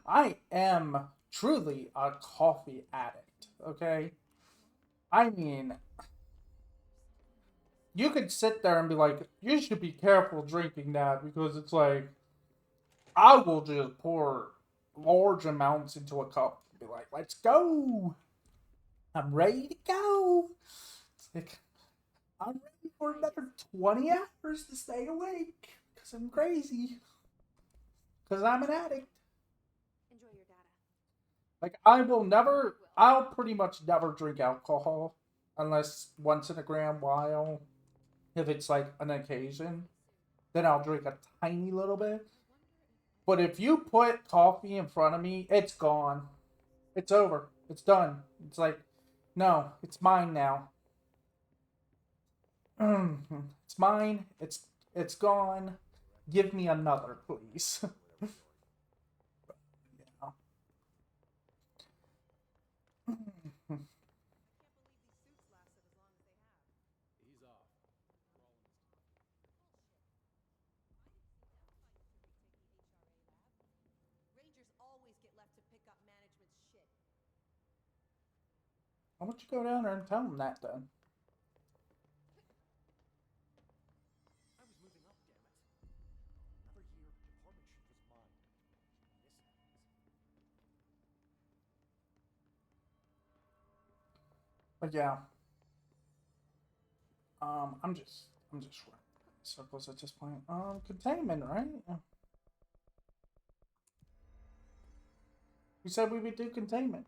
I am truly a coffee addict, okay? I mean, you could sit there and be like, you should be careful drinking that because it's like, I will just pour large amounts into a cup and be like, let's go. I'm ready to go. It's like, I'm ready for another 20 hours to stay awake because I'm crazy. Because I'm an addict. Like, I'll pretty much never drink alcohol unless once in a grand while, if it's like an occasion, then I'll drink a tiny little bit. But if you put coffee in front of me, it's gone. It's over. It's done. It's like, no, it's mine now. It's mine. It's gone. Give me another, please. Why don't you go down there and tell them that then? But yeah, I'm just running circles at this point. Containment, right? We said we would do containment.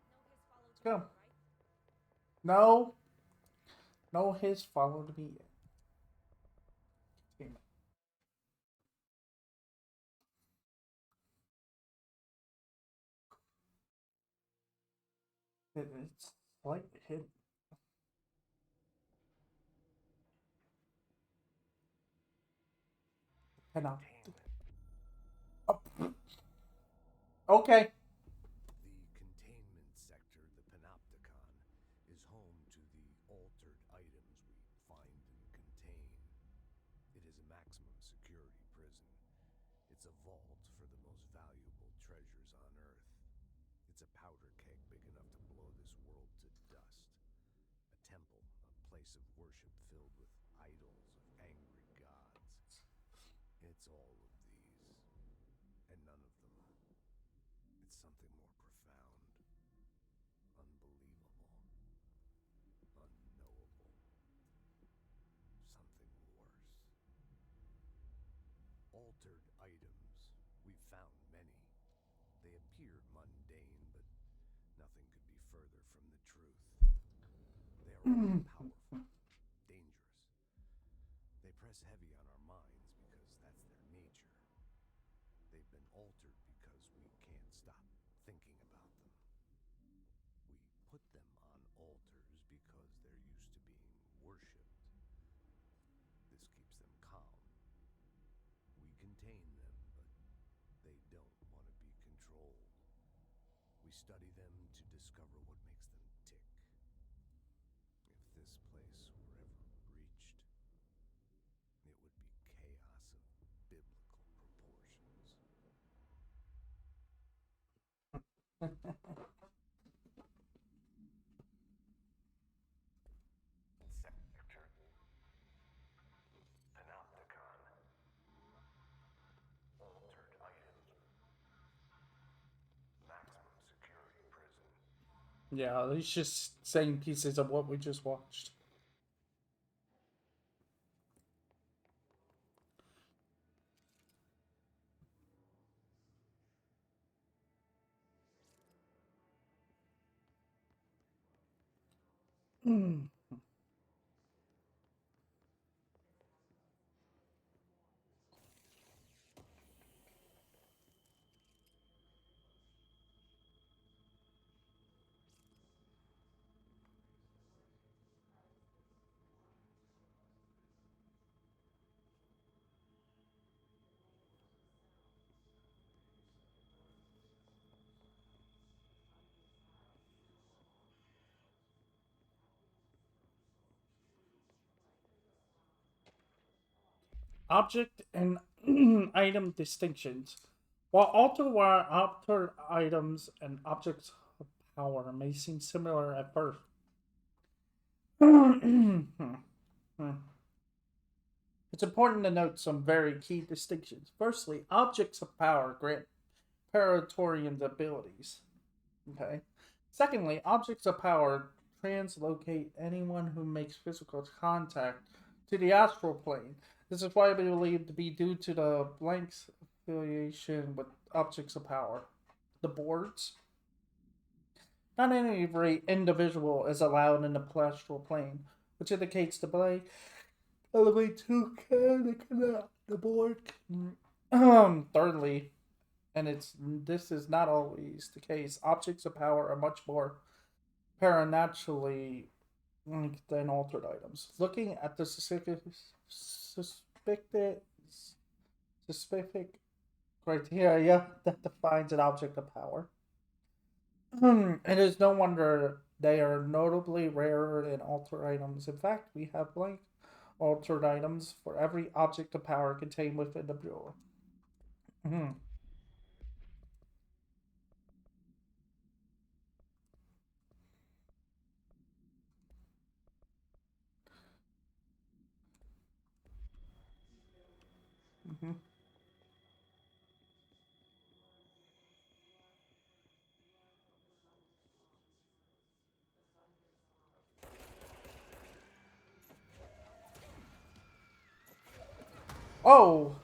Let's go. No, no, his followed me. Containment. It's like hit penalty. Oh, okay. The containment sector, the Panopticon, is home to the altered items we find and contain. It is a maximum security prison. It's a vault for the most valuable treasures on Earth. It's a powder keg big enough to blow this world to dust. A temple, a place of worship filled with idols of angry gods. It's all of these, and none of them. It's something more profound, unbelievable, unknowable, something worse. Altered items. We've found many. They appear mundane, but nothing could be further from the truth. They are all powerful, dangerous. They press heavy on our minds because that's their nature. They've been altered because we can't stop thinking about them. We put them on altars because they're used to being worshipped. This keeps them calm. We contain them, but they don't want to be controlled. We study them to discover what makes them tick. If this place were ever breached, it would be chaos of biblical proportions. Sector Panopticon. Altered items. Maximum security prison. Yeah, he's just saying pieces of what we just watched. Mm. Object and item distinctions. While altered items and objects of power may seem similar at first, it's important to note some very key distinctions. Firstly, objects of power grant Paratorian's abilities. Okay. Secondly, objects of power translocate anyone who makes physical contact to the astral plane. This is why we believe to be due to the blank's affiliation with objects of power. The boards. Not every individual is allowed in the astral plane, which indicates the blank elevate to the board. Thirdly, and this is not always the case. Objects of power are much more paranaturally than altered items. Looking at the specific criteria that defines an object of power, it is no wonder they are notably rarer in altered items. In fact, we have blank altered items for every object of power contained within the bureau. Oh,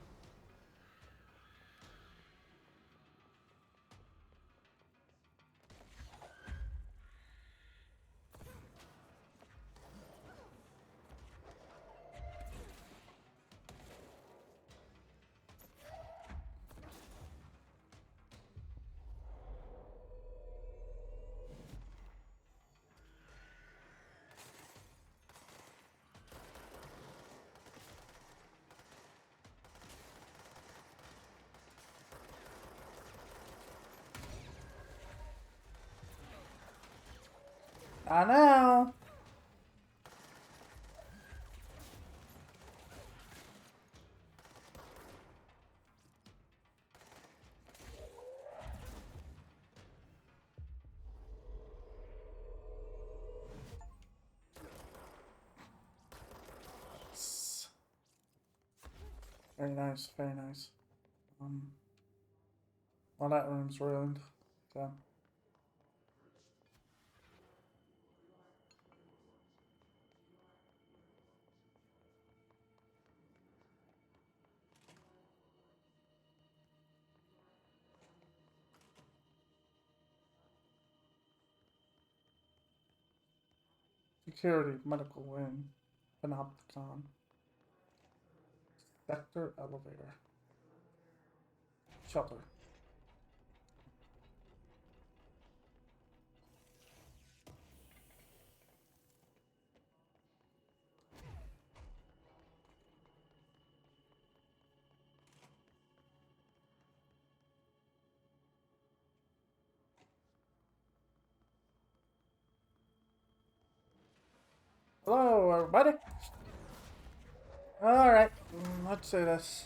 I know. Very nice, very nice. Um, well, that room's ruined. So. Security, medical wing, panopticon, sector elevator, shelter. Hello, everybody. All right, let's do this.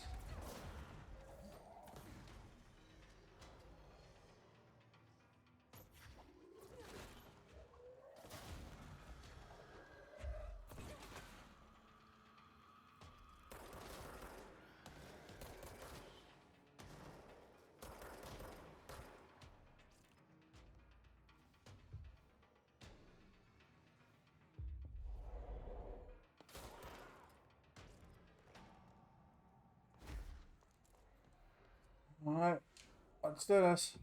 All right, let's do this.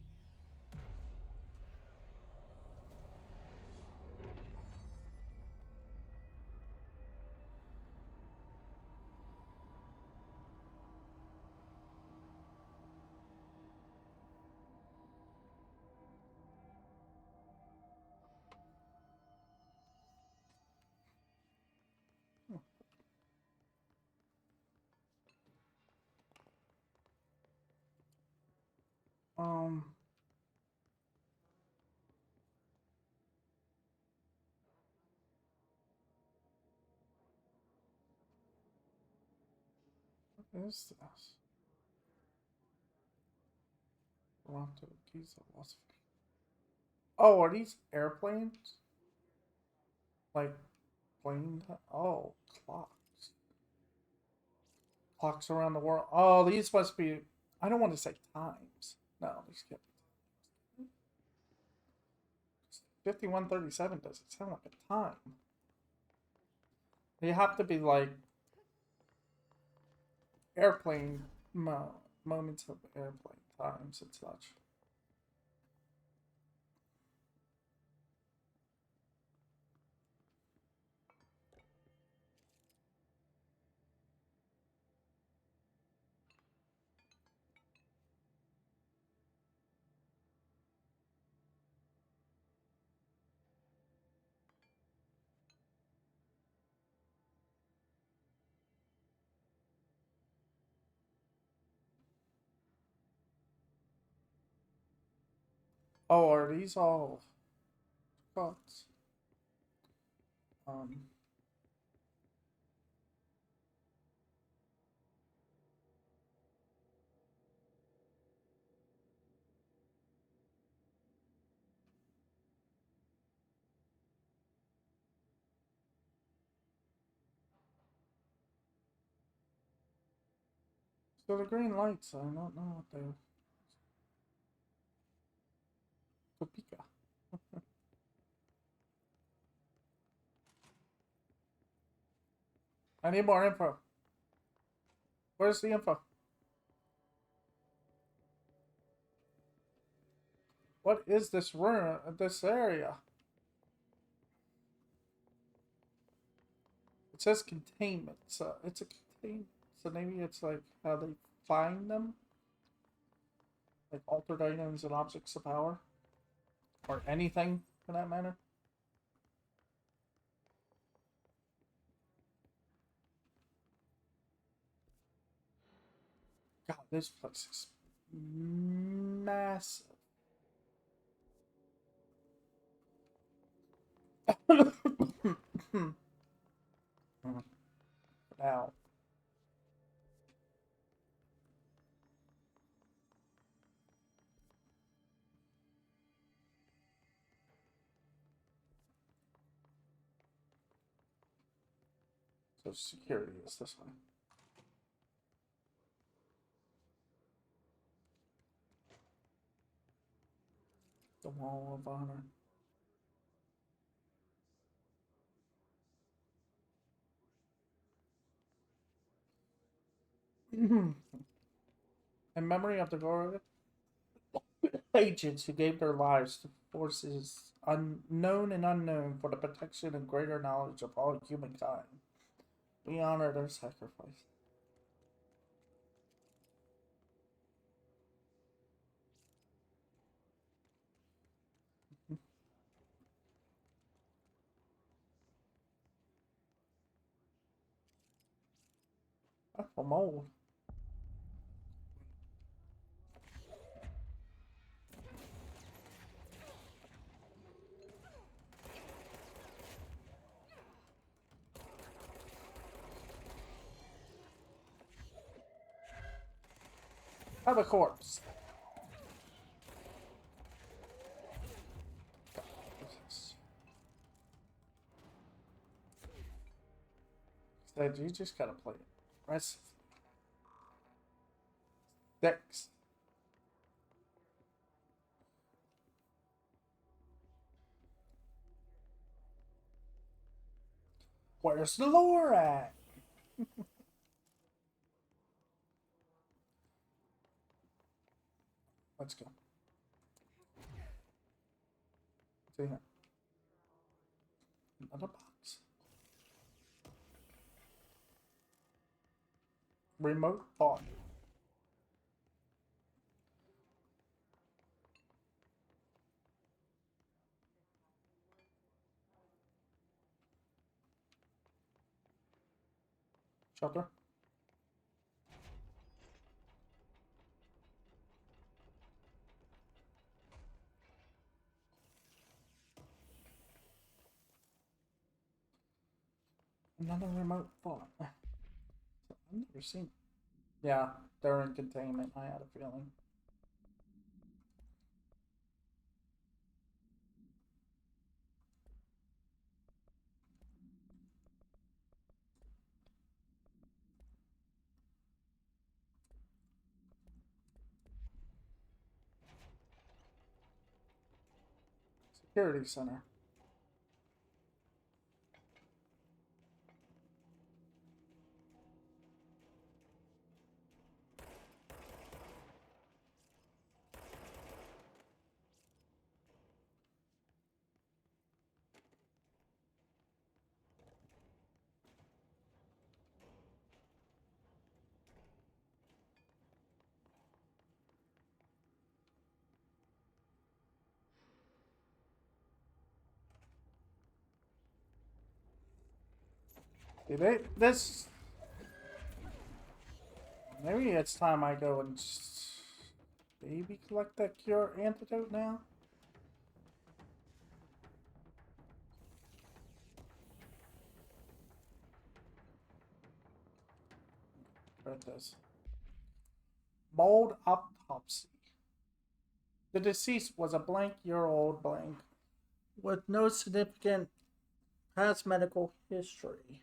Um, what is this? Toronto, Giza, Las Vegas. Oh, are these airplanes? Like plane? Oh, clocks. Clocks around the world. Oh, these must be. I don't want to say times. No, these can't be. 5137 doesn't sound like a time. They have to be like airplane moments of airplane times and such. Oh, are these all spots? Um, so the green lights, I don't know what they're. Topeka. I need more info. Where's the info? What is this room? This area? It says containment, so it's a containment. So maybe it's like how they find them, like altered items and objects of power, or anything for that matter. God, this place is massive. Now, so security is this way. The Wall of Honor. In memory of the Gorilla agents who gave their lives to forces unknown and unknown for the protection and greater knowledge of all humankind, we honor their sacrifice. That's from old. I have a corpse. Instead, you just gotta play it aggressively. Six. Where's the lore at? Let's go. See here. Another box. Remote thought. Shelter. Another remote thought. I've never seen. Yeah, they're in containment. I had a feeling. security center. This maybe it's time I go and maybe collect that cure antidote now. What it does. Mold autopsy. The deceased was a blank-year-old blank with no significant past medical history.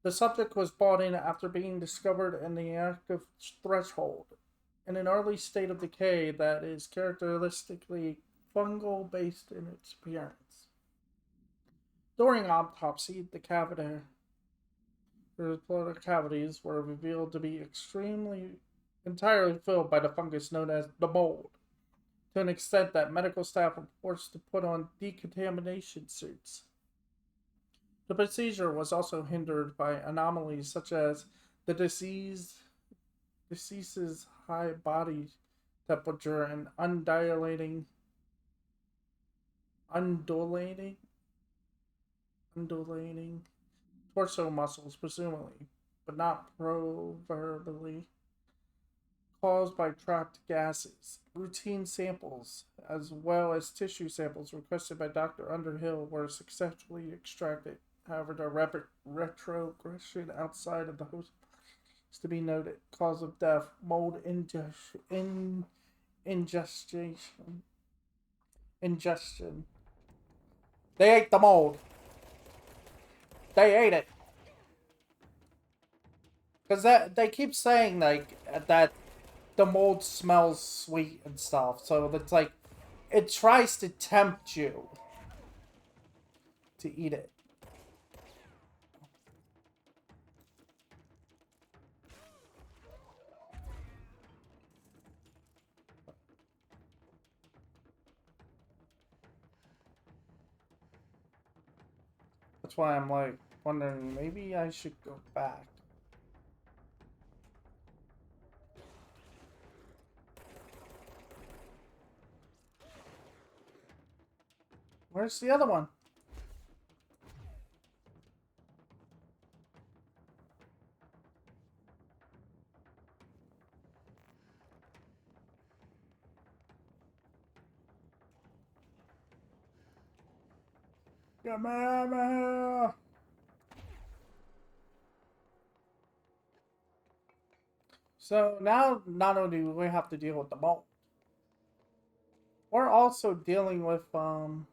The subject was brought in after being discovered in the active threshold, in an early state of decay that is characteristically fungal based in its appearance. During autopsy, the cavities were revealed to be entirely filled by the fungus known as the mold, to an extent that medical staff were forced to put on decontamination suits. The procedure was also hindered by anomalies such as the deceased's high body temperature and undulating torso muscles, presumably, but not proverbially, caused by trapped gases. Routine samples, as well as tissue samples requested by Dr. Underhill, were successfully extracted. However, the rapid retrogression outside of the host is to be noted. Cause of death: mold ingestion. Ingestion. They ate the mold. They ate it. Because they keep saying like that the mold smells sweet and stuff. So it's like it tries to tempt you to eat it. That's why I'm like wondering maybe I should go back. Where's the other one? Come on. So now, not only do we have to deal with the mold, we're also dealing with oh,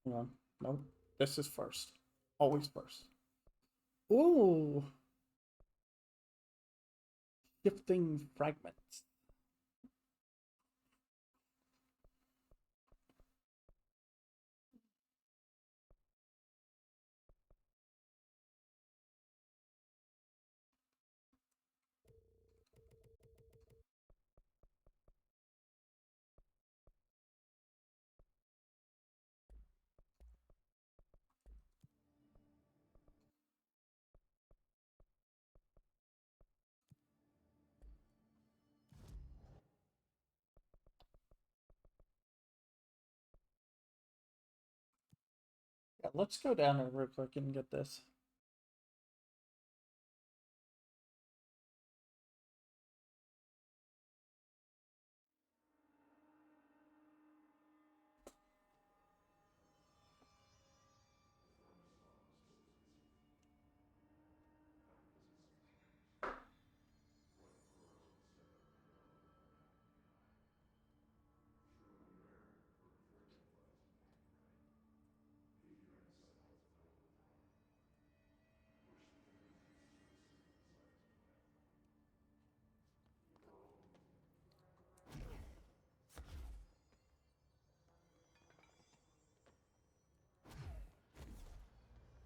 hang on, no, this is first, always first. Ooh, shifting fragments. Yeah, let's go down there real quick and get this.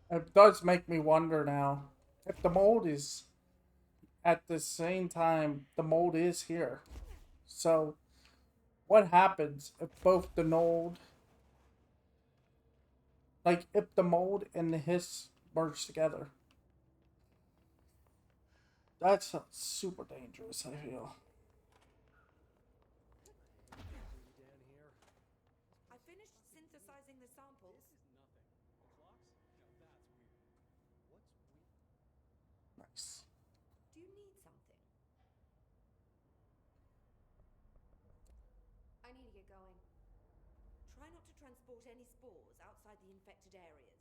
It does make me wonder now if the mold is at the same time the mold is here. So what happens if both the mold, like if the mold and the hiss merge together? That's super dangerous, I feel. Down here. I finished synthesizing the samples. This is nothing. Clocks? Now that's weird. What's weird? Nice. Do you need something? I need to get going. Try not to transport any spores outside the infected areas.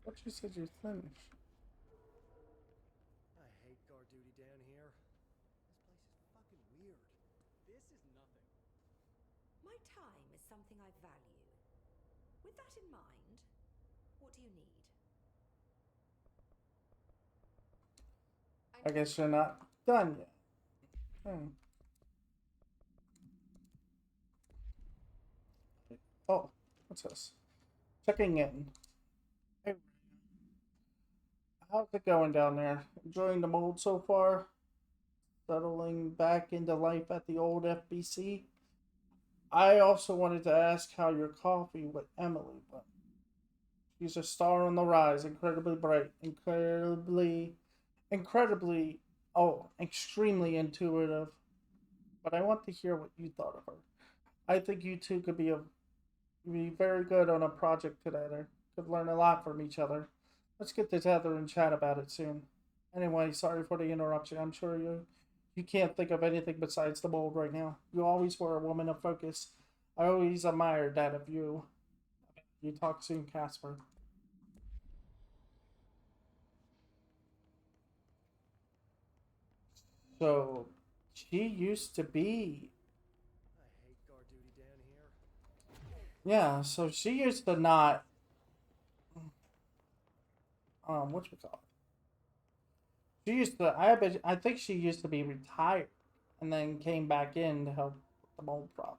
What you said you're finished. I hate guard duty down here. This place is fucking weird. This is nothing. My time is something I value. With that in mind, what do you need? I guess you're not done yet. Oh, what's this? Checking in. Hey, how's it going down there? Enjoying the mold so far? Settling back into life at the old FBC? I also wanted to ask how your coffee with Emily went. She's a star on the rise, incredibly bright, incredibly, extremely intuitive. But I want to hear what you thought of her. I think you two could be very good on a project together. Could learn a lot from each other. Let's get together and chat about it soon. Anyway, sorry for the interruption. I'm sure you can't think of anything besides the mold right now. You always were a woman of focus. I always admired that of you. You talk soon, Casper. So she used to be, I hate guard duty down here. yeah. So she used to not, what you call it? She used to. I think she used to be retired, and then came back in to help with the mold problem.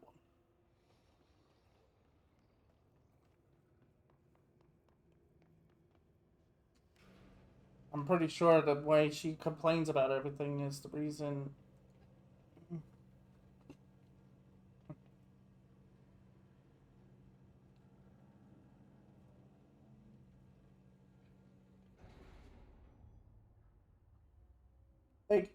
I'm pretty sure the way she complains about everything is the reason. Like,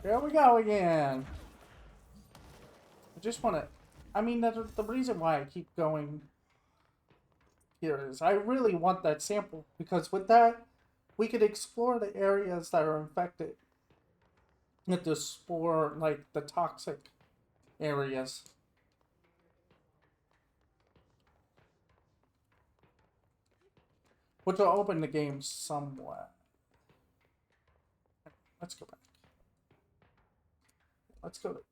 here we go again. I just want to. I mean, the reason why I keep going here is I really want that sample because with that, we could explore the areas that are infected with the spore, like the toxic areas, which will open the game somewhat. Let's go back. Let's go. Welcome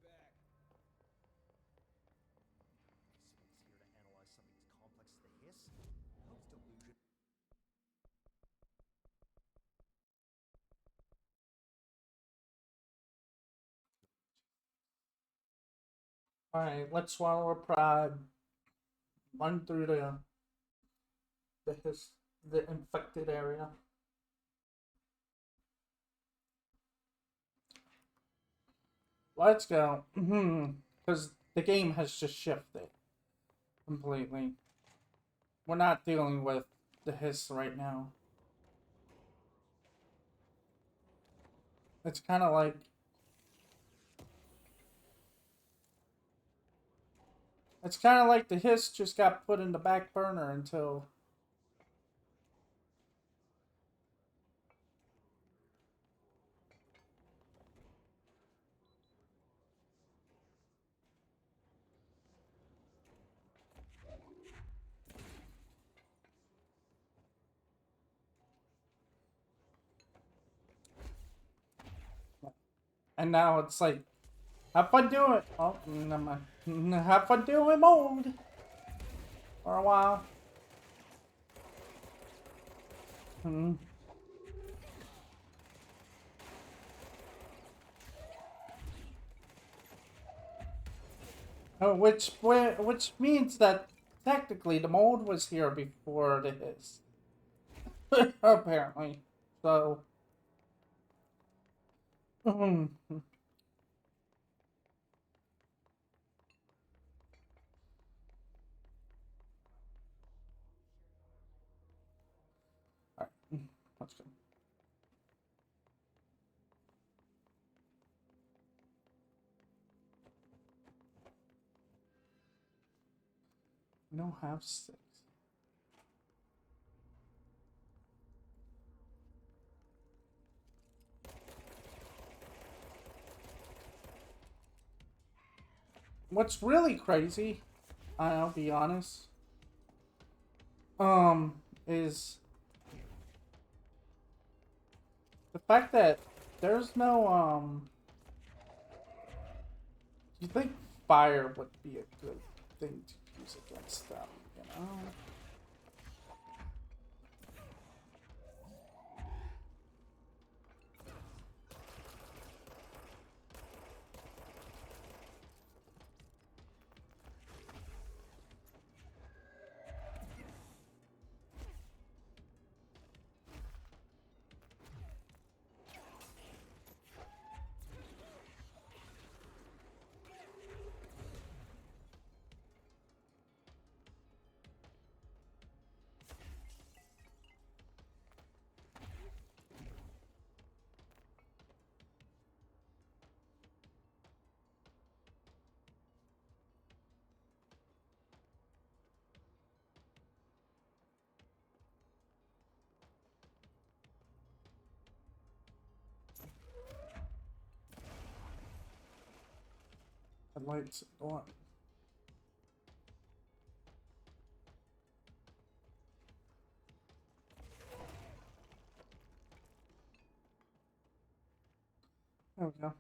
back. Someone's here to analyze something as complex as the hiss? Whose delusion? All right, let's swallow our pride. Run through the infected area. Let's go. Because the game has just shifted completely. We're not dealing with the hiss right now. It's kind of like the hiss just got put in the back burner until And now it's like, have fun doing it. Oh, never mind. Have fun doing mold for a while. Hmm. Which means that technically the mold was here before the hiss. Apparently. So. Alright, that's good. No half sticks. What's really crazy, I'll be honest, is the fact that there's no, you think fire would be a good thing to use against them, you know? The lights on. There we go.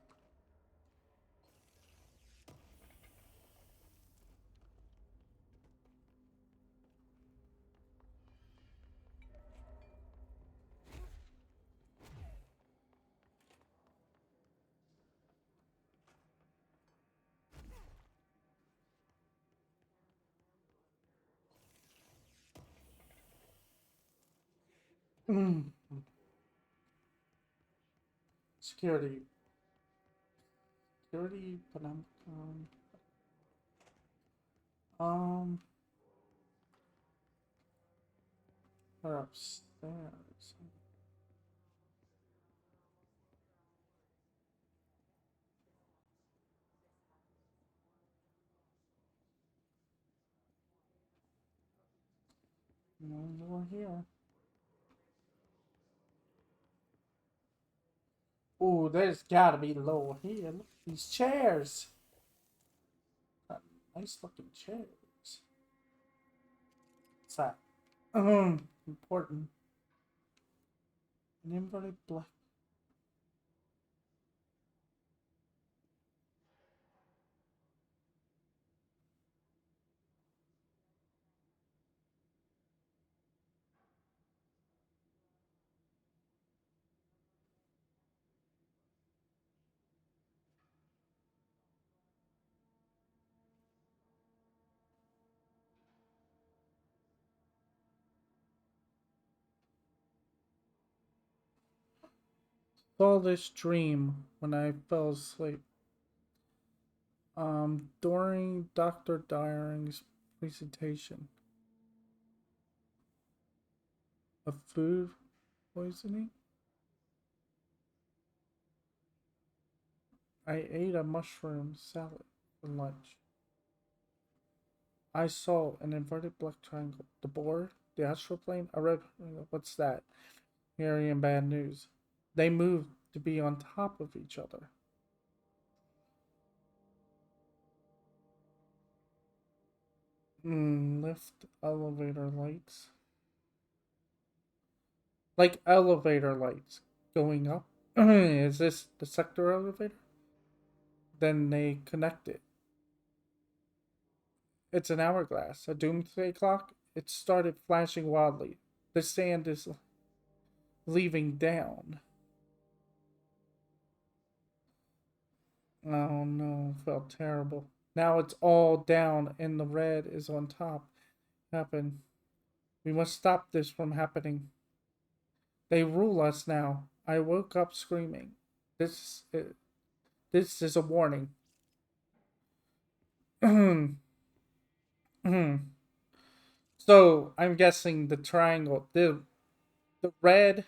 Security. Security, um, they're upstairs. No more here. Ooh, there's gotta be lower here. Look at these chairs. Nice looking chairs. What's that? Important. An inverted black. Saw this dream when I fell asleep. During Dr. Dyring's presentation of food poisoning, I ate a mushroom salad for lunch. I saw an inverted black triangle, the board, the astral plane. I read, what's that? Hearing bad news. They moved to be on top of each other. Lift elevator lights. Like elevator lights going up. Is this the sector elevator? then they connect it. It's an hourglass, a doomsday clock. It started flashing wildly. The sand is leaving down. Oh no, felt terrible. Now it's all down and the red is on top. Happen. We must stop this from happening. They rule us now. I woke up screaming. This this is a warning. So I'm guessing the triangle, the red,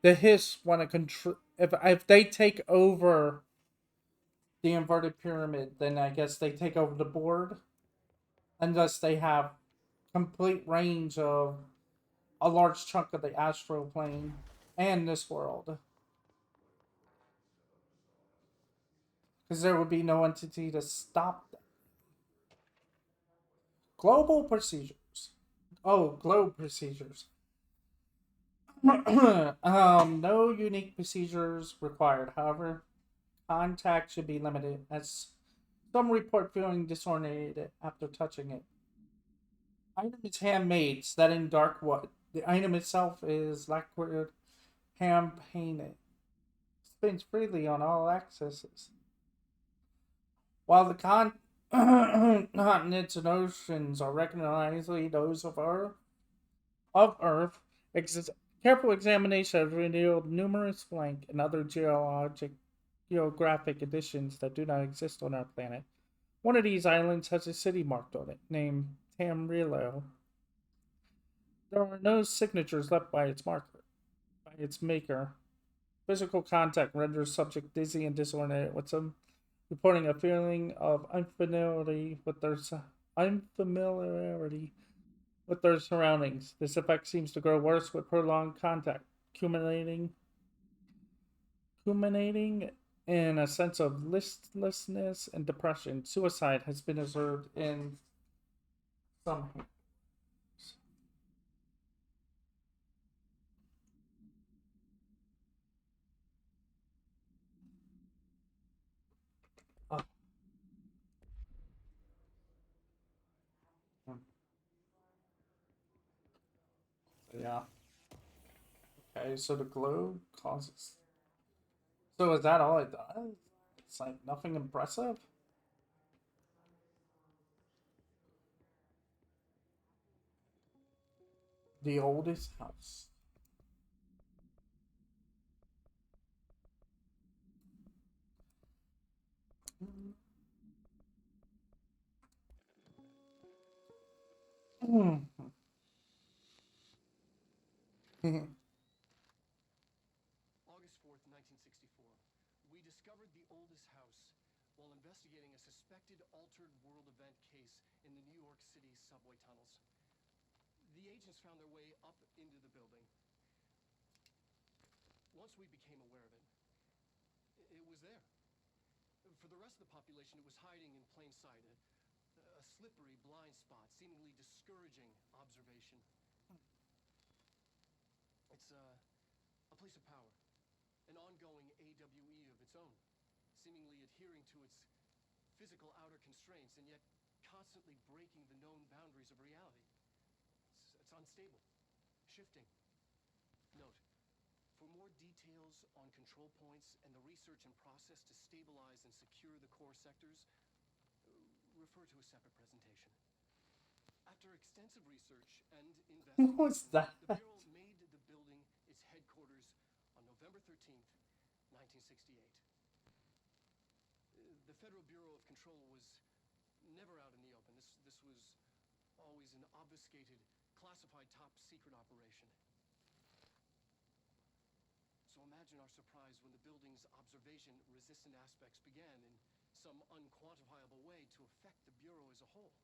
the hiss want to control. If they take over the inverted pyramid, then I guess they take over the board, unless they have complete range of a large chunk of the astral plane and this world, because there would be no entity to stop them. Global procedures. Oh, globe procedures. No unique procedures required. However, contact should be limited, as some report feeling disoriented after touching it. Item is handmade, set in dark wood. The item itself is lacquered, hand painted. Spins freely on all axes. While the continents and oceans are recognizably those of Earth, careful examination has revealed numerous blank and other geographic additions that do not exist on our planet. One of these islands has a city marked on it, named Tamriel. There are no signatures left by its marker, by its maker. Physical contact renders subject dizzy and disoriented, with some reporting a feeling of unfamiliarity with their surroundings. This effect seems to grow worse with prolonged contact, culminating in a sense of listlessness and depression. Suicide has been observed in some. Oh, yeah. Okay, so the globe causes. So is that all it does? It's like nothing impressive? The oldest house. Hmm. August 4th, 1964. We discovered the oldest house while investigating a suspected altered world event case in the New York City subway tunnels. The agents found their way up into the building. Once we became aware of it, it was there. For the rest of the population, it was hiding in plain sight, a slippery blind spot, seemingly discouraging observation. It's a place of power, an ongoing AWE of its own, seemingly adhering to its physical outer constraints and yet constantly breaking the known boundaries of reality. It's unstable, shifting. Note, for more details on control points and the research and process to stabilize and secure the core sectors, refer to a separate presentation. After extensive research and investigation, What's that? the Bureau made the building its headquarters on November 13th, 1968. The Federal Bureau of Control was never out in the open. This was always an obfuscated, classified top secret operation. So imagine our surprise when the building's observation-resistant aspects began, in some unquantifiable way, to affect the Bureau as a whole.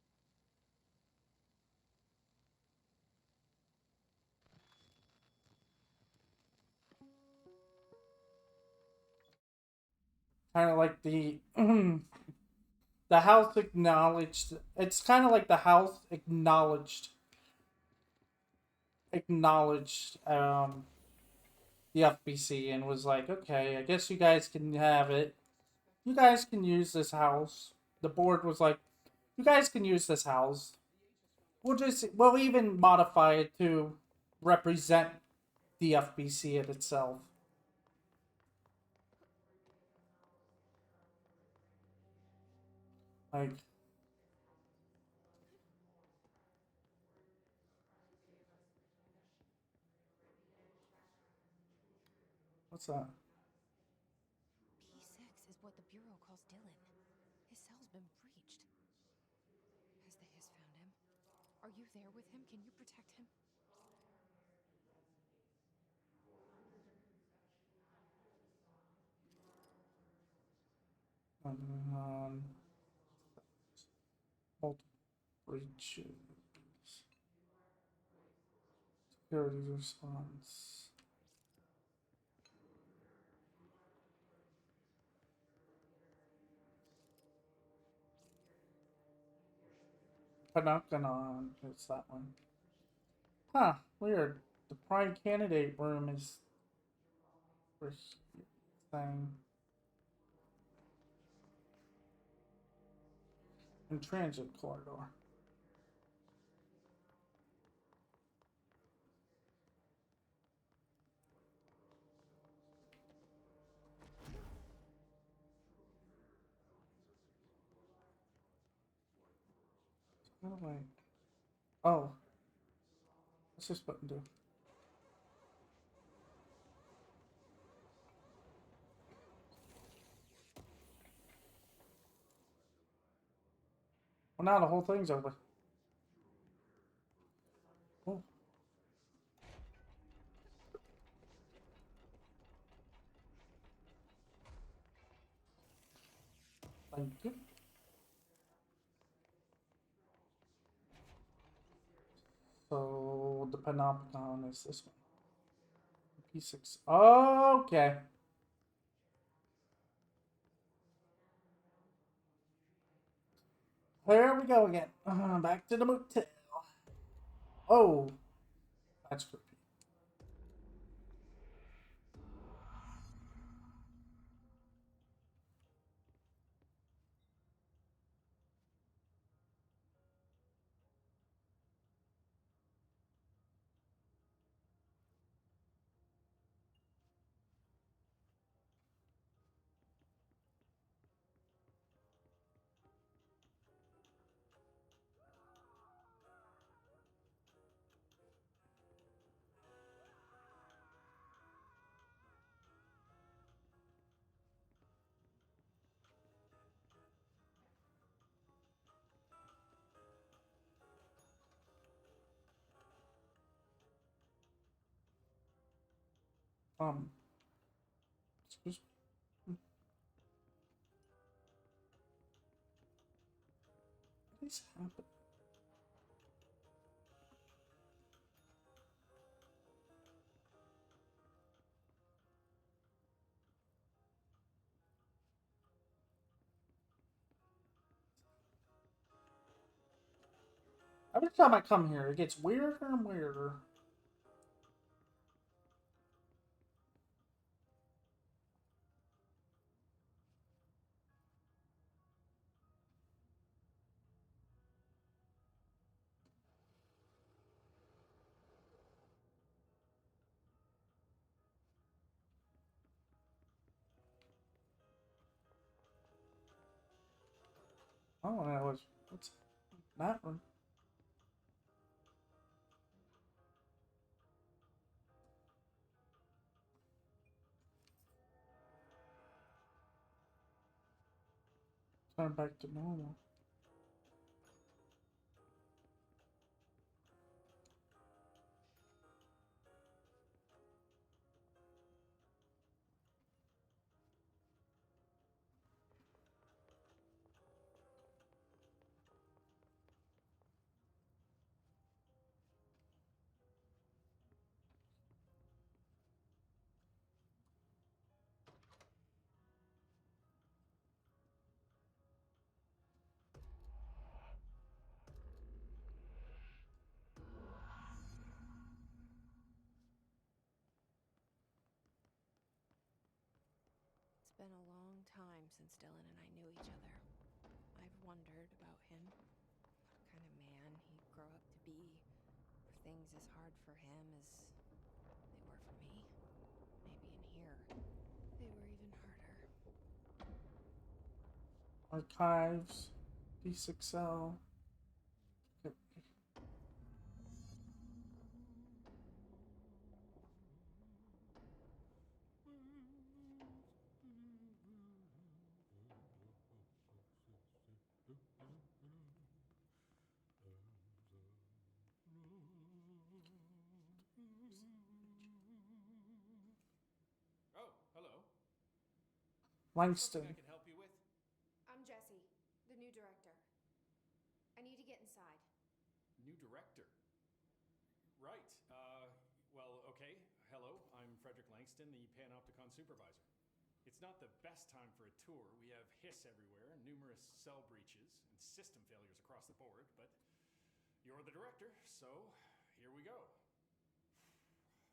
Kind of like the house acknowledged. It's kind of like the house acknowledged the FBC and was like, okay, I guess you guys can have it. you guys can use this house. The board was like, you guys can use this house. We'll even modify it to represent the FBC in itself. Like, what's that? P6 is what the Bureau calls Dylan. His cell's been breached. Has the Hiss found him? Are you there with him? Can you protect him? Multiple breaches. Security response. Panacanon is that one. Huh, weird. The prime candidate room is for thing. In transit corridor. How do I... Oh. What's this button do? Well, now the whole thing's over. Oh. Thank you. So the Panopticon is this one. P6. Okay. Here we go again. Back to the motel. Oh. That's creepy. Excuse me. What is happening? Every time I come here, it gets weirder and weirder. Oh, that was... What's that one? Turn back to normal. It's been a long time since Dylan and I knew each other. I've wondered about him. What kind of man he'd grow up to be. Were things as hard for him as they were for me? Maybe in here, they were even harder. Archives, D6L. Oh, hello. Langston. Something I can help you with? I'm Jessie, the new director. I need to get inside. New director. Right. Well, okay. Hello, I'm Frederick Langston, the Panopticon supervisor. It's not the best time for a tour. We have hiss everywhere, numerous cell breaches, and system failures across the board, but you're the director, so here we go.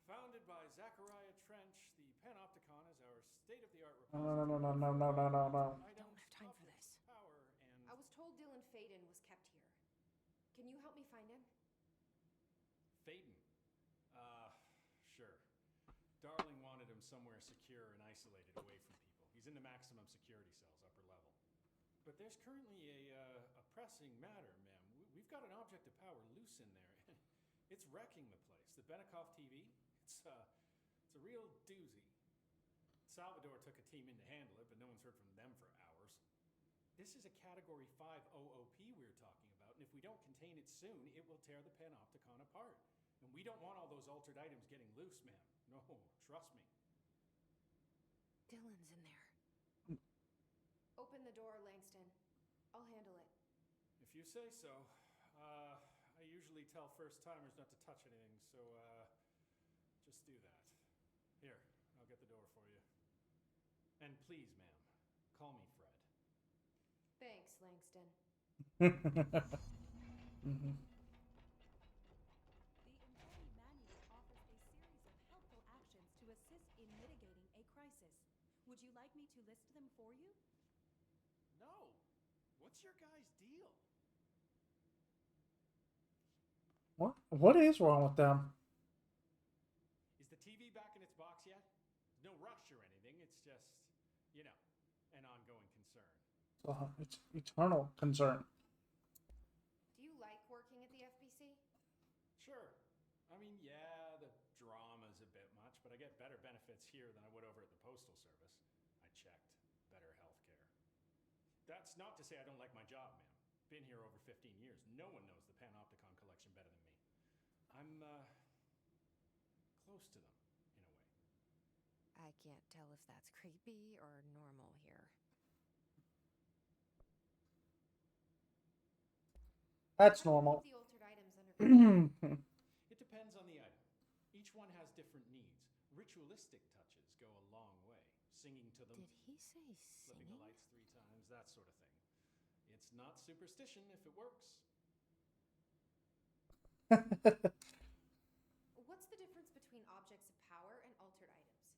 Founded by Zachariah Trench, the Panopticon is our state-of-the-art repository. No. I don't have time for this. Power and I was told Dylan Faden was kept here. Can you help me find him? Faden. Sure. Darling wanted him somewhere secure and isolated away from people. He's in the maximum security cells, upper level. But there's currently a pressing matter, ma'am. We've got an object of power loose in there. It's wrecking the place. The Benikoff TV, it's a real doozy. Salvador took a team in to handle it, but no one's heard from them for hours. This is a Category 5 OOP we're talking about, and if we don't contain it soon, it will tear the Panopticon apart. And we don't want all those altered items getting loose, ma'am. No, trust me. Dylan's in there. Open the door, Langston. I'll handle it. If you say so. I usually tell first-timers not to touch anything, so, just do that. Here, I'll get the door for you. And please, ma'am, call me Fred. Thanks, Langston. Mm-hmm. The employee manual offers a series of helpful actions to assist in mitigating a crisis. Would you like me to list them for you? No! What's your guy's deal? What is wrong with them? Is the TV back in its box yet? No rush or anything, it's just, you know, an ongoing concern. It's eternal concern. Do you like working at the FBC? Sure. I mean, yeah, the drama's a bit much, but I get better benefits here than I would over at the Postal Service. I checked. Better healthcare. That's not to say I don't like my job, ma'am. Been here over 15 years. No one knows the Panopticon collection better than me. I'm, close to them, in a way. I can't tell if that's creepy or normal here. That's How do you normal. keep the altered items under control? It depends on the item. Each one has different needs. Ritualistic touches go a long way. Singing to them, Did he say flipping the singing? lights 3 times, that sort of thing. It's not superstition if it works. What's the difference between objects of power and altered items?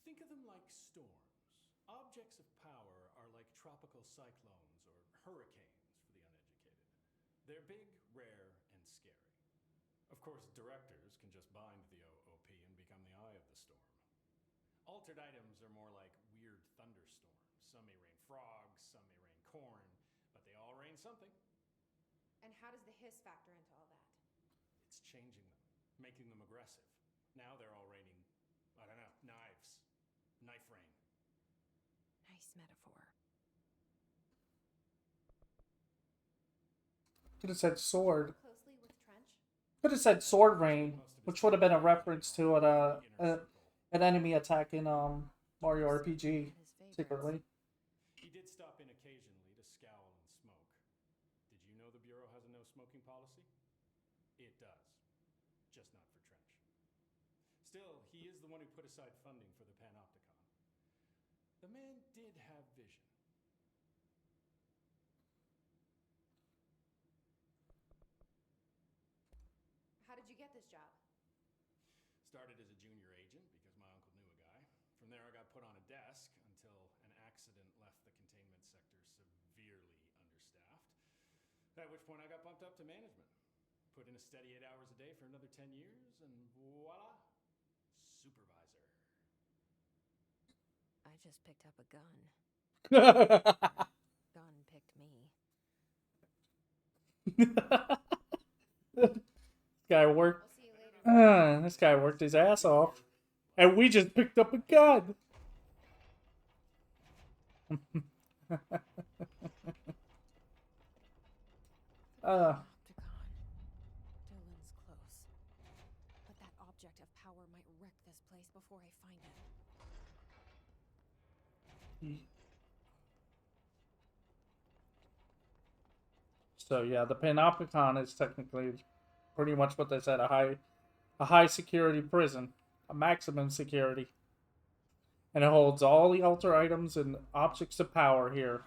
Think of them like storms. Objects of power are like tropical cyclones or hurricanes for the uneducated. They're big, rare, and scary. Of course, directors can just bind the OOP and become the eye of the storm. Altered items are more like weird thunderstorms. Some may rain frogs, some may rain corn, but they all rain something. And how does the hiss factor into all that? It's changing them, making them aggressive. Now they're all raining, I don't know, knives. Knife rain. Nice metaphor. Could have said sword. Closely with Trench? Could have said sword rain, which would have been a reference to an enemy attack in Mario RPG His favorites. secretly. He did stop in occasionally to scowl and smoke. Did you know the Bureau has a no smoking policy? It does. Just not for Trench. Still, he is the one who put aside funding for the Panopticon. The man did have vision. How did you get this job? Started as a junior agent because my uncle knew a guy. From there I got put on a desk until an accident At which point I got bumped up to management. Put in a steady 8 hours a day for another 10 years, and voila, supervisor. I just picked up a gun. Gun picked me. Guy worked. I'll see you later. This guy worked his ass off, and we just picked up a gun. Panopticon. Dylan's close. But that object of power might wreck this place before I find it. So yeah, the Panopticon is technically pretty much what they said, a high security prison, a maximum security. And it holds all the altar items and objects of power here.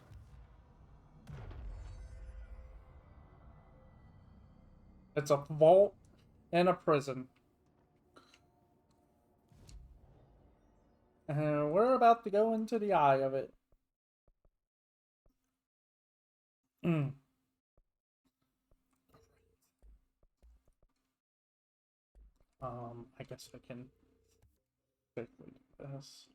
It's a vault and a prison. And we're about to go into the eye of it. I guess I can quickly do this.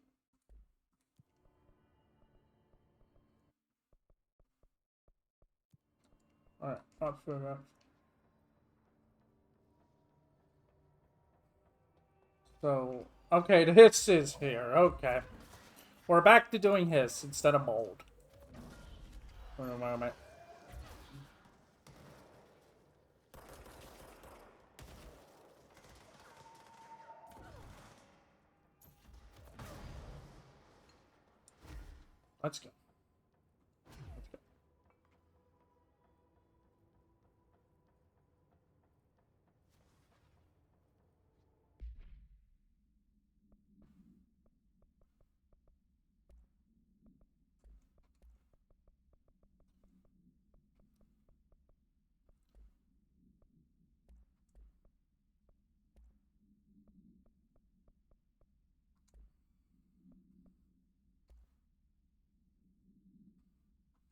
Alright, up for that. So, okay, the hiss is here. Okay. We're back to doing hiss instead of mold. For a moment. Let's go. Let's go.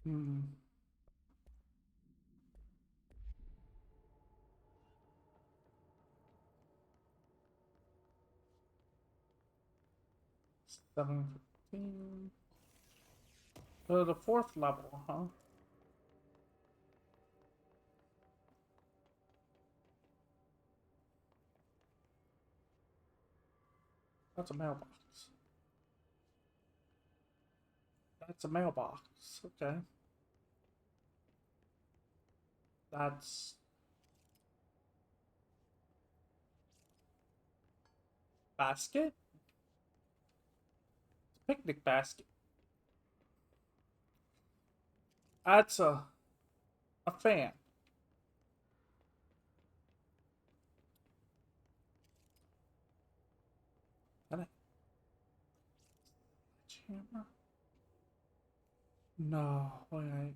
Hmm. $7.15. The fourth level, huh? That's a mailbox. That's a mailbox. Okay. That's basket? Picnic basket. That's a fan. And a hammer? No, wait.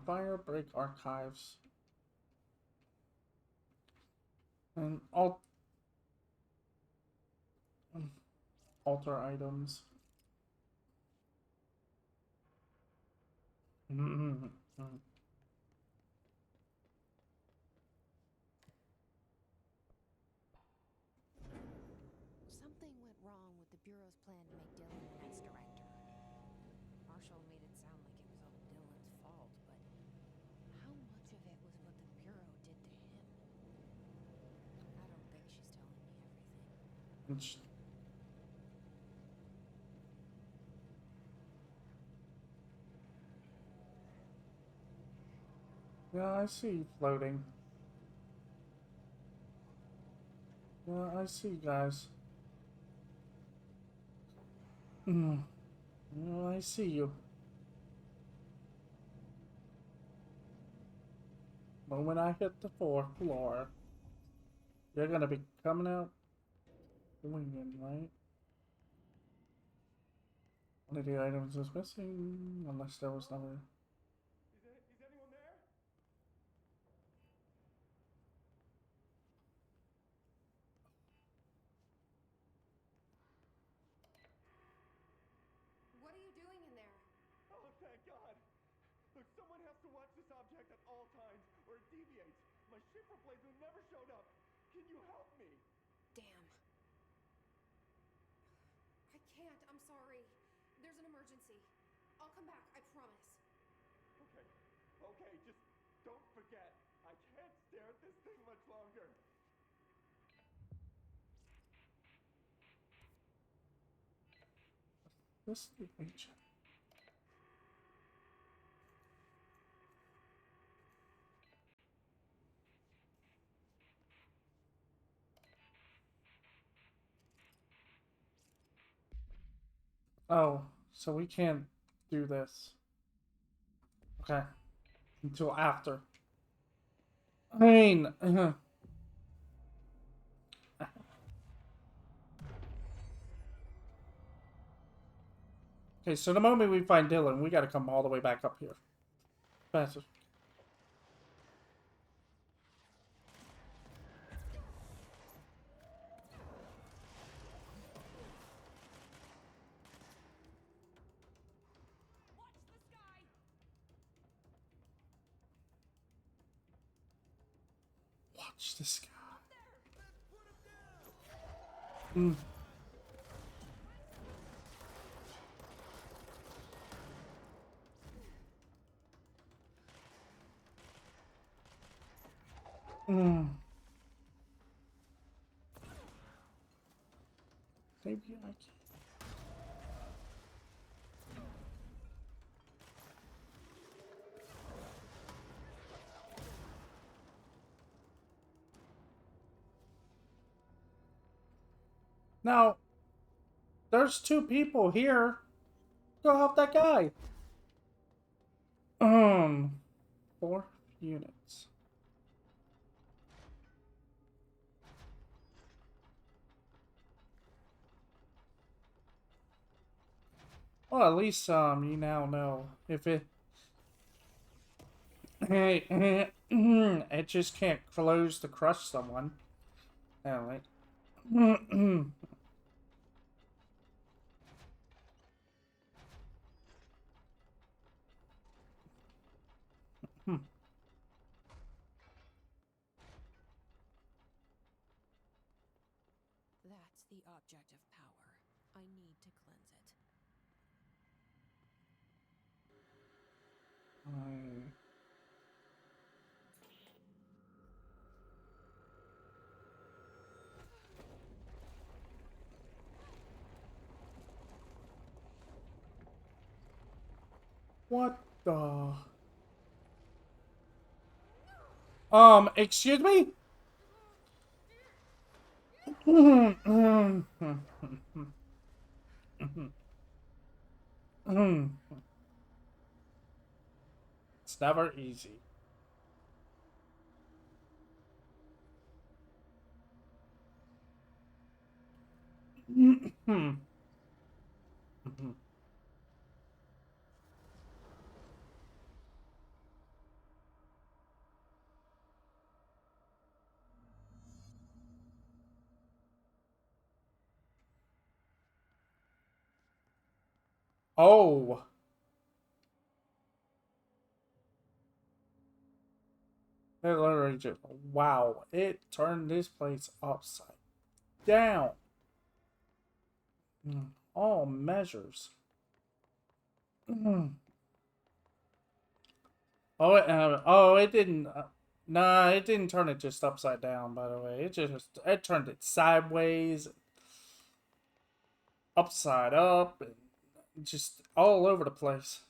Fire break archives. And alter items. Something went wrong with the Bureau's plan to make Dylan the next director. Marshall made it sound like it was all Dylan's fault, but how much of it was what the Bureau did to him? I don't think she's telling me everything. Yeah, I see you floating. Yeah, I see, guys. Yeah, I see you. Moment I hit the fourth floor, you're gonna be coming out swinging, right? One of the items is missing, unless there was another. Is anyone there? can watch this object at all times, or it deviates. My ship replacement never showed up. Can you help me? Damn. I can't. I'm sorry. There's an emergency. I'll come back. I promise. Okay, okay, just don't forget. I can't stare at this thing much longer. This is the agent. Oh, so we can't do this. Okay. Until after. I mean, okay, so the moment we find Dylan, we gotta come all the way back up here. Faster. Watch the sky! Watch this guy. Mm. Mm. Maybe I can. Now, there's two people here. Go help that guy. 4 units. Well, at least you now know if it. It just can't close to crush someone. Anyway. That's the object of power. I need to cleanse it. What the? Excuse me? It's never easy. Oh. It literally just, wow, it turned this place upside down. All measures. Oh, it didn't. Nah, it didn't turn it just upside down. By the way, it turned it sideways, upside up, and just all over the place.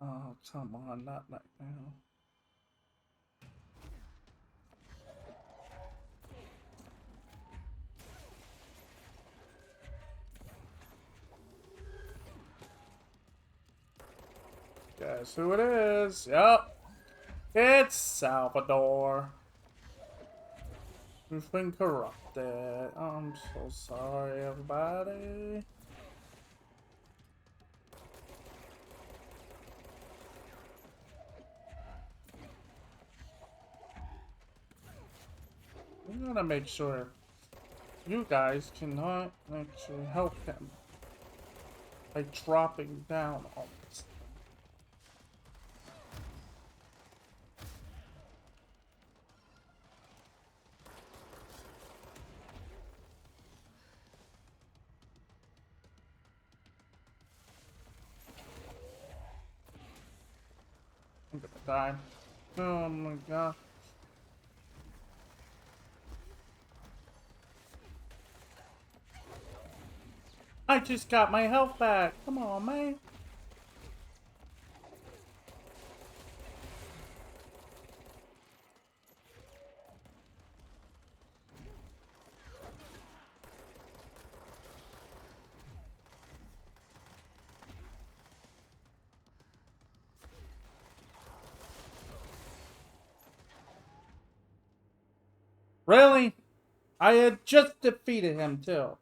Oh, come on, not right now. Guess who it is? Yep. It's Salvador. We've been corrupted. I'm so sorry, everybody. We gotta make sure you guys cannot actually help him by dropping down on this. I'm gonna die. Oh my god. I just got my health back. Come on, man. Really? I had just defeated him too.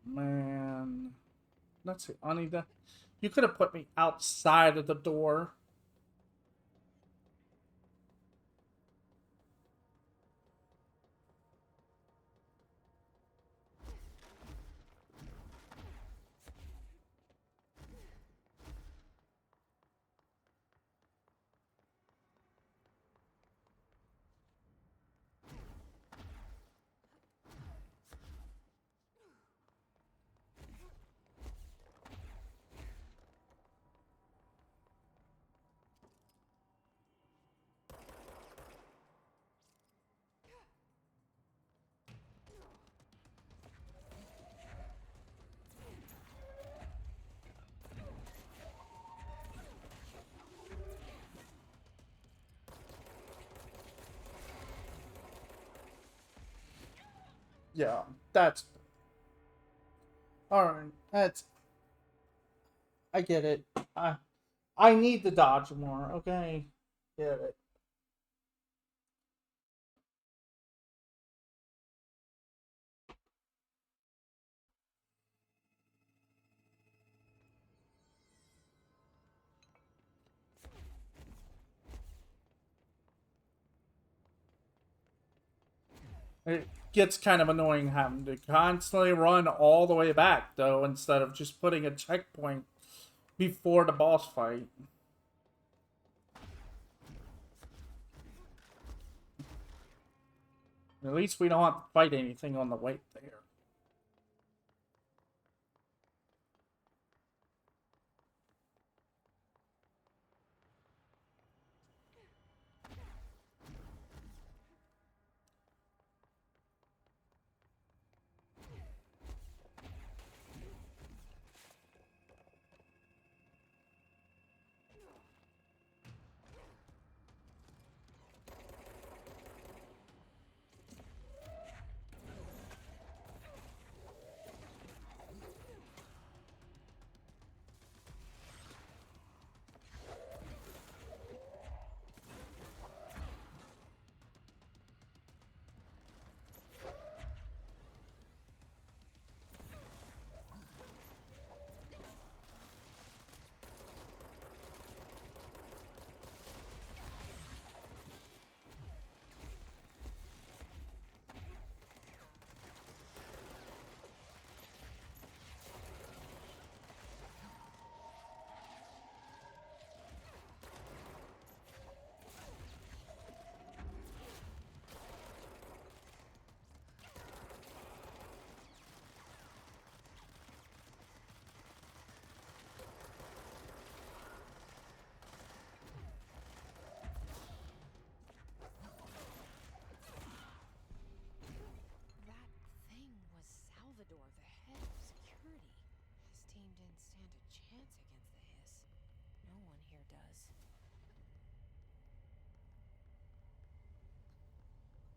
Man. Let's see, Anita. You could have put me outside of the door. Yeah, that's alright. That's I get it. I need to dodge more, okay? Get it. It gets kind of annoying having to constantly run all the way back, though, instead of just putting a checkpoint before the boss fight. At least we don't have to fight anything on the way there.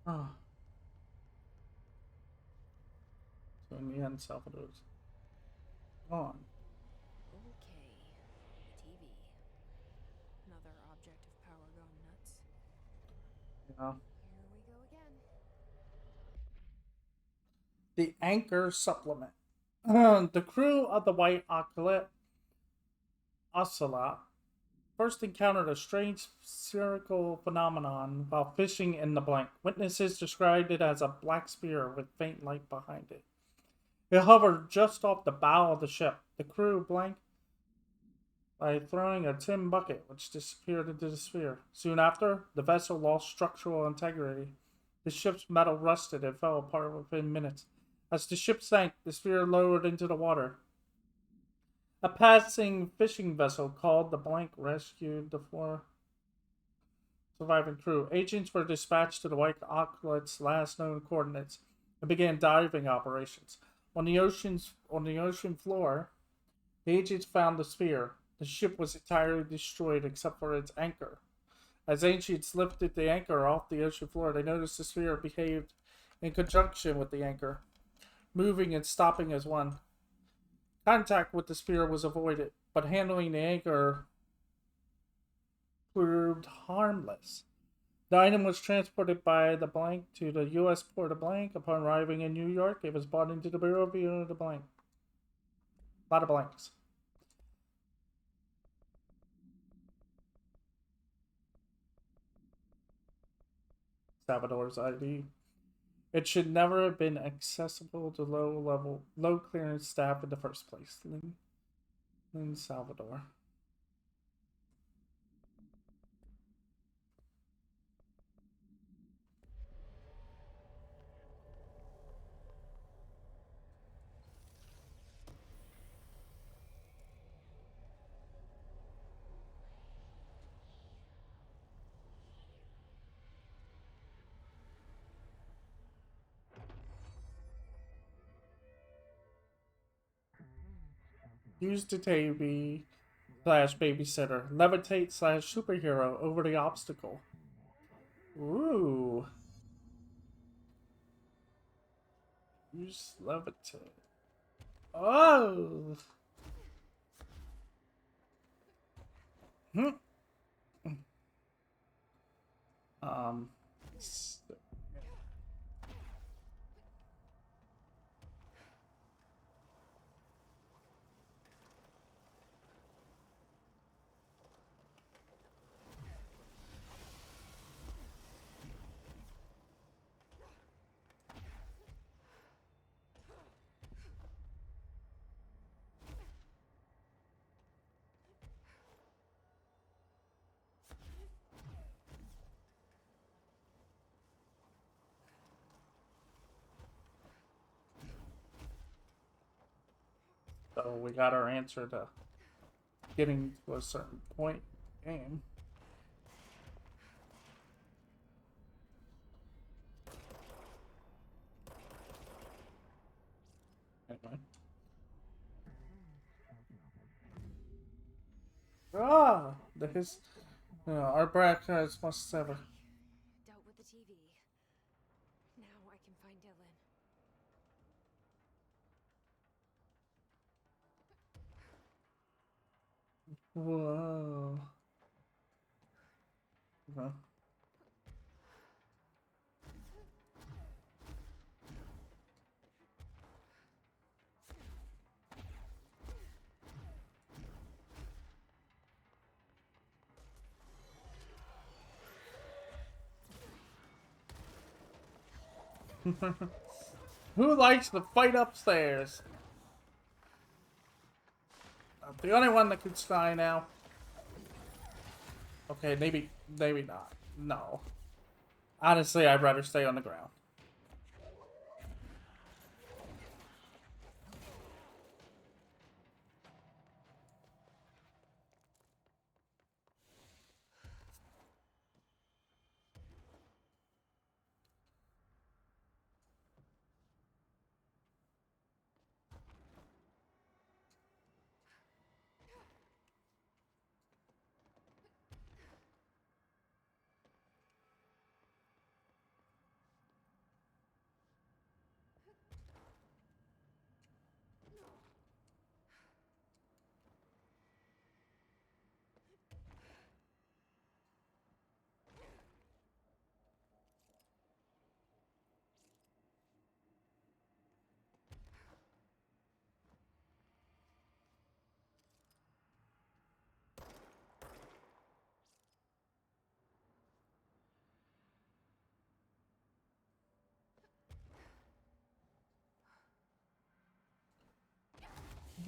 Oh. So in the end, Salvador's gone. Okay. The TV. Another object of power gone nuts. Yeah. Here we go again. The Anchor Supplement. The crew of the White Ocelot first encountered a strange spherical phenomenon while fishing in the blank. Witnesses described it as a black sphere with faint light behind it. It hovered just off the bow of the ship. The crew blanked by throwing a tin bucket, which disappeared into the sphere. Soon after, the vessel lost structural integrity. The ship's metal rusted and fell apart within minutes. As the ship sank, the sphere lowered into the water. A passing fishing vessel called the Blank rescued the four surviving crew. Agents were dispatched to the White Ocelat's last known coordinates and began diving operations. On the ocean floor, the agents found the sphere. The ship was entirely destroyed except for its anchor. As agents lifted the anchor off the ocean floor, they noticed the sphere behaved in conjunction with the anchor, moving and stopping as one. Contact with the sphere was avoided, but handling the anchor proved harmless. The item was transported by the Blank to the U.S. port of Blank. Upon arriving in New York, it was brought into the Bureau of the Blank. A lot of blanks. Salvador's ID. It should never have been accessible to low clearance staff in the first place. Lynn Salvador. Use the TV slash babysitter. Levitate slash superhero over the obstacle. Ooh. Use levitate. Oh. Hmm. Um. So we got our answer to getting to a certain point in the game. Anyway. Ah, our broadcast must have a. Dealt with the TV. Now I can find Dylan. Whoa. Okay. Who likes to fight upstairs? I'm the only one that can fly now. Okay, maybe not. No. Honestly, I'd rather stay on the ground.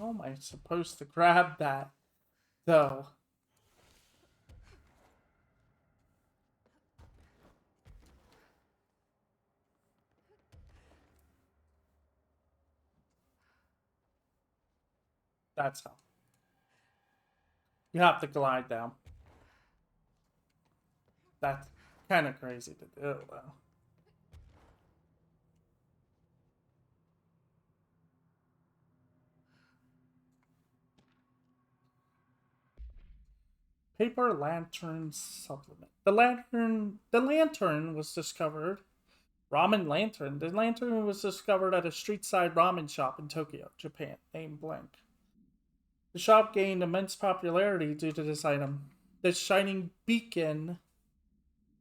How am I supposed to grab that, though? That's how. You have to glide down. That's kind of crazy to do, though. Paper lantern supplement. The lantern was discovered. Ramen lantern. The lantern was discovered at a street-side ramen shop in Tokyo, Japan, named Blank. The shop gained immense popularity due to this item. This shining beacon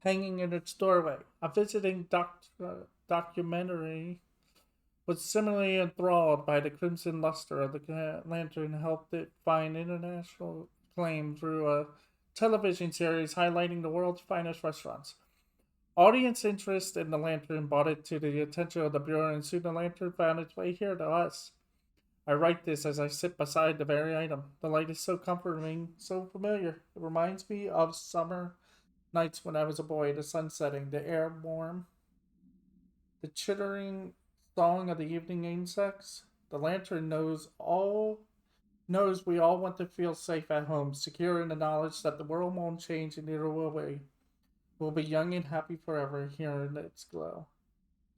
hanging in its doorway. A visiting documentary was similarly enthralled by the crimson luster of the lantern, helped it find international acclaim through a television series highlighting the world's finest restaurants. Audience interest in the lantern brought it to the attention of the Bureau, and soon the lantern found its way here to us. I write this as I sit beside the very item. The light is so comforting, so familiar. It reminds me of summer nights when I was a boy, the sun setting, the air warm, the chittering song of the evening insects. The lantern knows we all want to feel safe at home, secure in the knowledge that the world won't change and neither will we. We'll be young and happy forever here in its glow.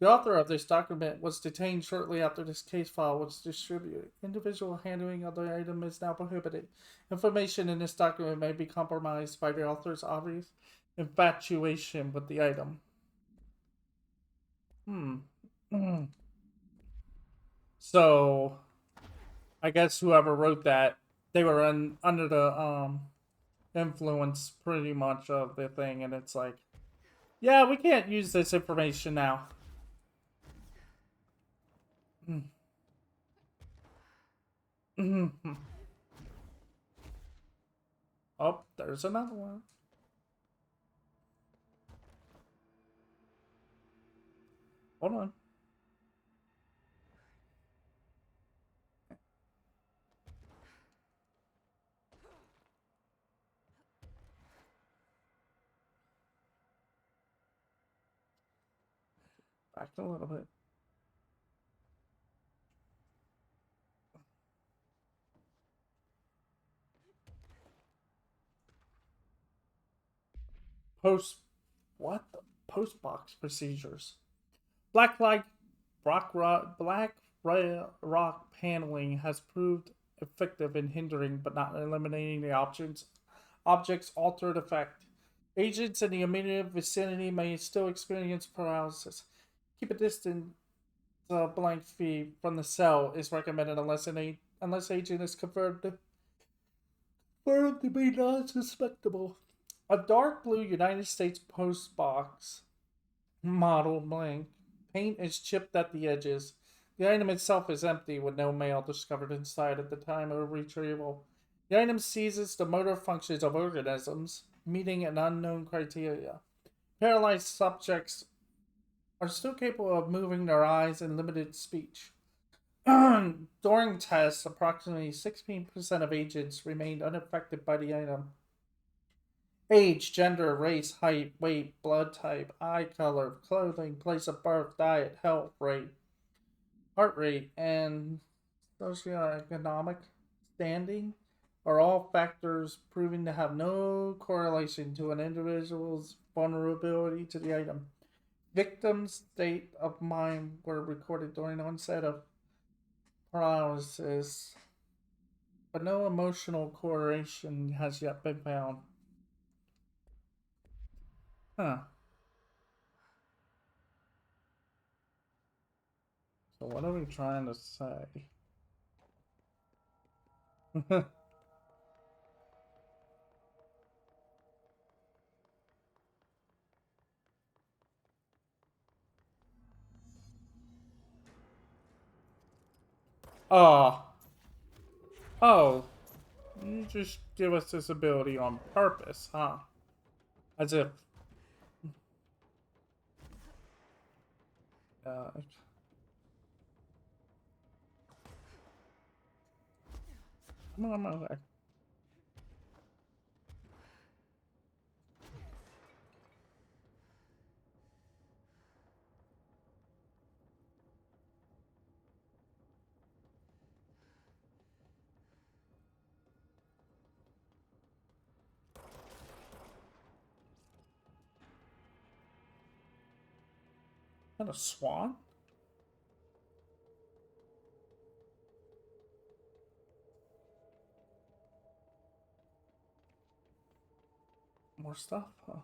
The author of this document was detained shortly after this case file was distributed. Individual handling of the item is now prohibited. Information in this document may be compromised by the author's obvious infatuation with the item. So, I guess whoever wrote that, they were under the influence pretty much of the thing, and it's like, yeah, we can't use this information now. Oh, there's another one. Hold on. Back a little bit. Post box procedures. Black rock paneling has proved effective in hindering but not eliminating the object's altered effect. Agents in the immediate vicinity may still experience paralysis. Keep a distance blank feet from the cell is recommended unless agent is confirmed to be non-suspectable. A dark blue United States Post box model blank. Paint is chipped at the edges. The item itself is empty with no mail discovered inside at the time of retrieval. The item seizes the motor functions of organisms, meeting an unknown criteria. Paralyzed subjects are still capable of moving their eyes and limited speech. During tests, approximately 16% of agents remained unaffected by the item. Age, gender, race, height, weight, blood type, eye color, clothing, place of birth, diet, health rate, heart rate, and socioeconomic standing are all factors proving to have no correlation to an individual's vulnerability to the item. Victims' state of mind were recorded during onset of paralysis, but no emotional correlation has yet been found. Huh. So what are we trying to say? Oh. Oh. You just give us this ability on purpose, huh? As if... I'm okay. Is that a swan? More stuff, huh?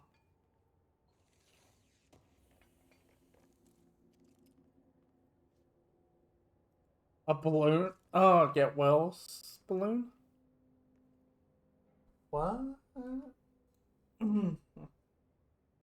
A balloon? Oh, get Wells balloon? What?